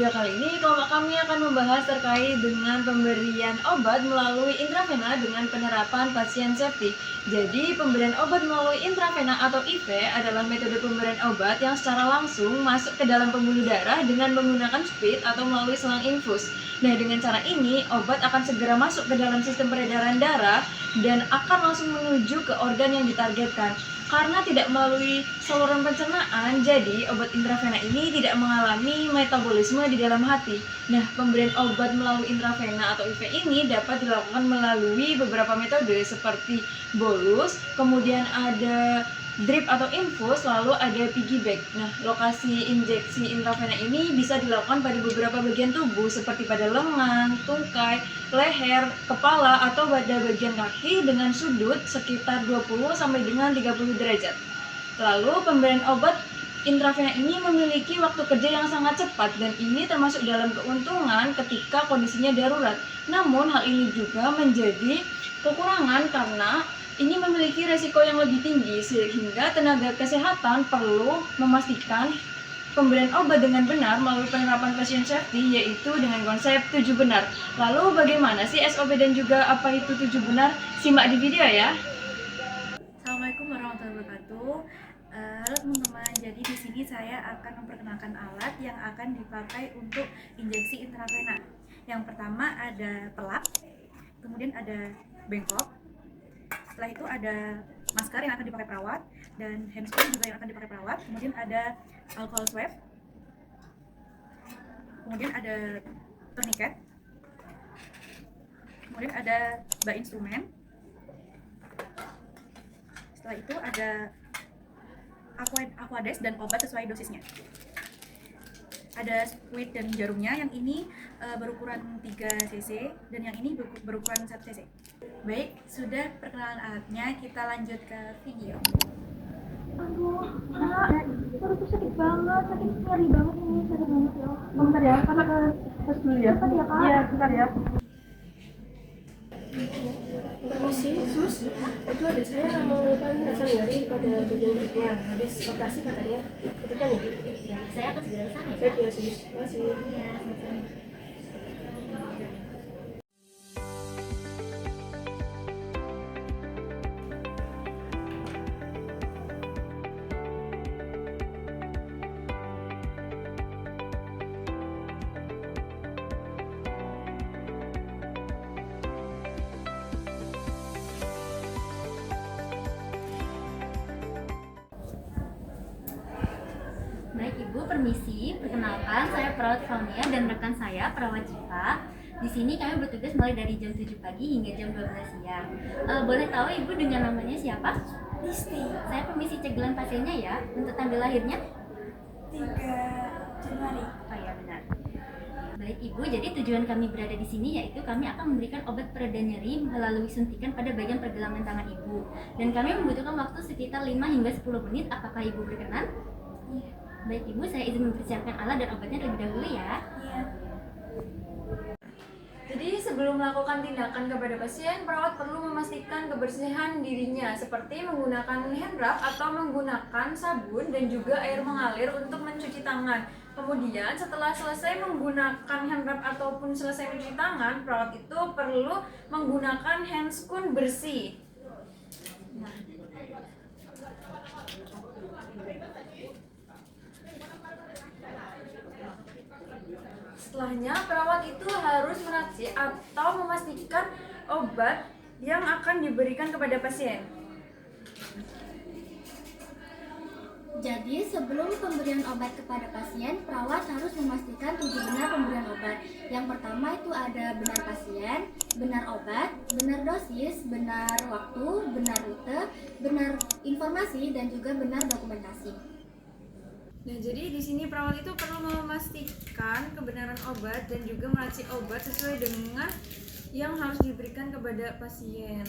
video kali ini kelompok kami akan membahas terkait dengan pemberian obat melalui intravena dengan penerapan pasien safety. Jadi, pemberian obat melalui intravena atau IV adalah metode pemberian obat yang secara langsung masuk ke dalam pembuluh darah dengan menggunakan speed atau melalui selang infus. Nah, dengan cara ini, obat akan segera masuk ke dalam sistem peredaran darah dan akan langsung menuju ke organ yang ditargetkan. Karena tidak melalui saluran pencernaan, jadi obat intravena ini tidak mengalami metabolisme di dalam hati. Nah, pemberian obat melalui intravena atau IV ini dapat dilakukan melalui beberapa metode seperti bolus, kemudian ada drip atau infus, lalu ada piggyback. Nah, lokasi injeksi intravena ini bisa dilakukan pada beberapa bagian tubuh seperti pada lengan, tungkai, leher, kepala, atau pada bagian kaki dengan sudut sekitar 20 sampai dengan 30 derajat. Lalu pemberian obat intravena ini memiliki waktu kerja yang sangat cepat dan ini termasuk dalam keuntungan ketika kondisinya darurat. Namun hal ini juga menjadi kekurangan karena ini memiliki resiko yang lebih tinggi sehingga tenaga kesehatan perlu memastikan pemberian obat dengan benar melalui penerapan pasien safety, yaitu dengan konsep 7 benar. Lalu bagaimana sih SOP dan juga apa itu 7 benar? Simak di video ya. Assalamualaikum warahmatullahi wabarakatuh. Halo teman-teman, jadi di sini saya akan memperkenalkan alat yang akan dipakai untuk injeksi intravena. Yang pertama ada pelak, kemudian ada bengkok. Setelah itu ada masker yang akan dipakai perawat dan handscreen juga yang akan dipakai perawat. Kemudian ada alcohol swab. Kemudian ada tourniquet. Kemudian ada bak instrumen. Setelah itu ada aquades dan obat sesuai dosisnya. Ada squid dan jarumnya, yang ini berukuran 3 cc dan yang ini berukuran 1 cc. Baik, sudah perkenalan alatnya, kita lanjut ke video. Aduh, Kak, perutku sakit banget, nyeri banget ini, sakit banget ya. Bentar ya, Kakak ke tes dulu ya. Cepat ya, Kak. Iya, bentar ya. Permisi, sus, itu ada saya mengeluhkan rasa nyeri pada bagian perutnya. Habis operasi katanya, itu kan ya? Saya akan segera ke sana ya. Baik ya, sus. Terima kasih. Ya, sama-sama. Baik Ibu, permisi. Perkenalkan, saya perawat Faunia dan rekan saya perawat Jiva. Di sini kami bertugas mulai dari jam 7 pagi hingga jam 12 siang. Boleh tahu Ibu dengan namanya siapa? Listi, Saya permisi cek gelang pasiennya ya. Untuk tanggal lahirnya? 3 Januari. Oh ya, benar. Baik Ibu, jadi tujuan kami berada di sini yaitu kami akan memberikan obat pereda nyeri melalui suntikan pada bagian pergelangan tangan Ibu. Dan kami membutuhkan waktu sekitar 5 hingga 10 menit. Apakah Ibu berkenan? Iya. Baik Ibu, saya izin mempersiapkan alat dan obatnya terlebih dahulu ya. Iya. Jadi sebelum melakukan tindakan kepada pasien, perawat perlu memastikan kebersihan dirinya seperti menggunakan hand rub atau menggunakan sabun dan juga air mengalir untuk mencuci tangan. Kemudian setelah selesai menggunakan hand rub ataupun selesai mencuci tangan, perawat itu perlu menggunakan handscoon bersih. Nah, setelahnya, perawat itu harus meracik atau memastikan obat yang akan diberikan kepada pasien. Jadi, sebelum pemberian obat kepada pasien, perawat harus memastikan 7 benar pemberian obat. Yang pertama itu ada benar pasien, benar obat, benar dosis, benar waktu, benar rute, benar informasi, dan juga benar dokumentasi. Nah, jadi di sini perawat itu perlu memastikan kebenaran obat dan juga meracik obat sesuai dengan yang harus diberikan kepada pasien.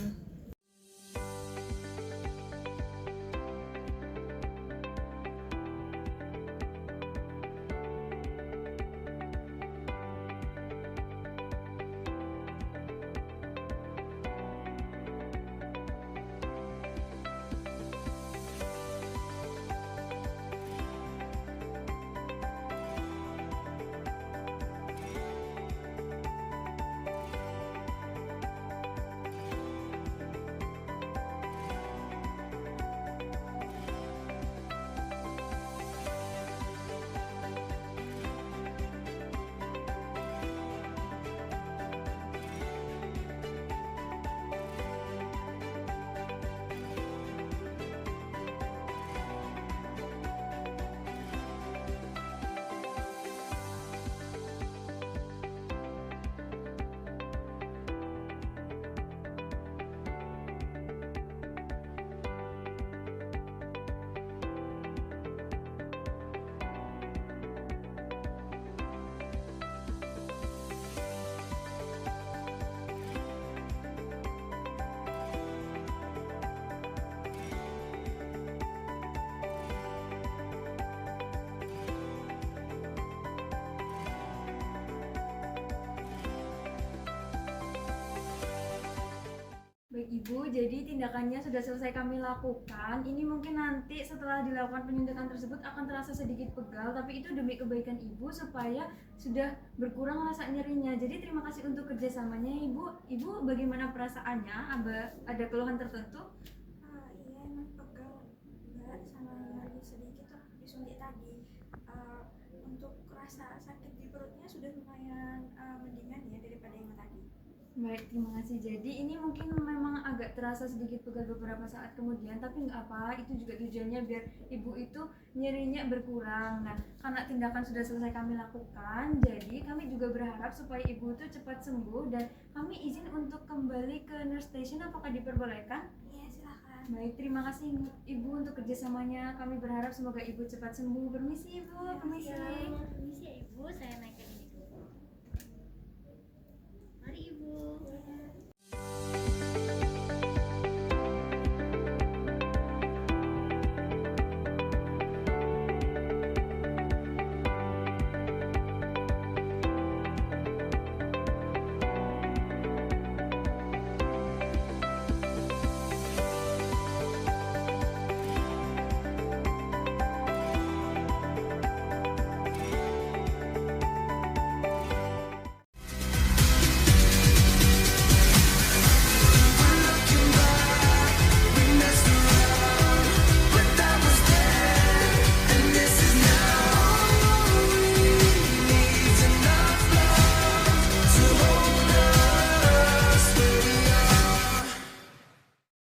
Ibu, jadi tindakannya sudah selesai kami lakukan. Ini mungkin nanti setelah dilakukan penyuntikan tersebut akan terasa sedikit pegal, tapi itu demi kebaikan Ibu supaya sudah berkurang rasa nyerinya. Jadi terima kasih untuk kerjasamanya Ibu. Ibu bagaimana perasaannya? Ada keluhan tertentu? Iya emang pegal Mbak sama nyeri sedikit disuntik tadi. Untuk rasa sakit di perutnya sudah lumayan mendingan ya daripada yang tadi. Baik, terima kasih. Jadi ini mungkin memang agak terasa sedikit pegal beberapa saat kemudian, tapi nggak apa, itu juga tujuannya biar ibu itu nyerinya berkurang. Nah, karena tindakan sudah selesai kami lakukan, jadi kami juga berharap supaya ibu itu cepat sembuh dan kami izin untuk kembali ke nurse station. Apakah diperbolehkan? Iya silakan. Baik, terima kasih ibu untuk kerjasamanya. Kami berharap semoga ibu cepat sembuh. Permisi ibu, permisi. Permisi ya ibu, saya naik ke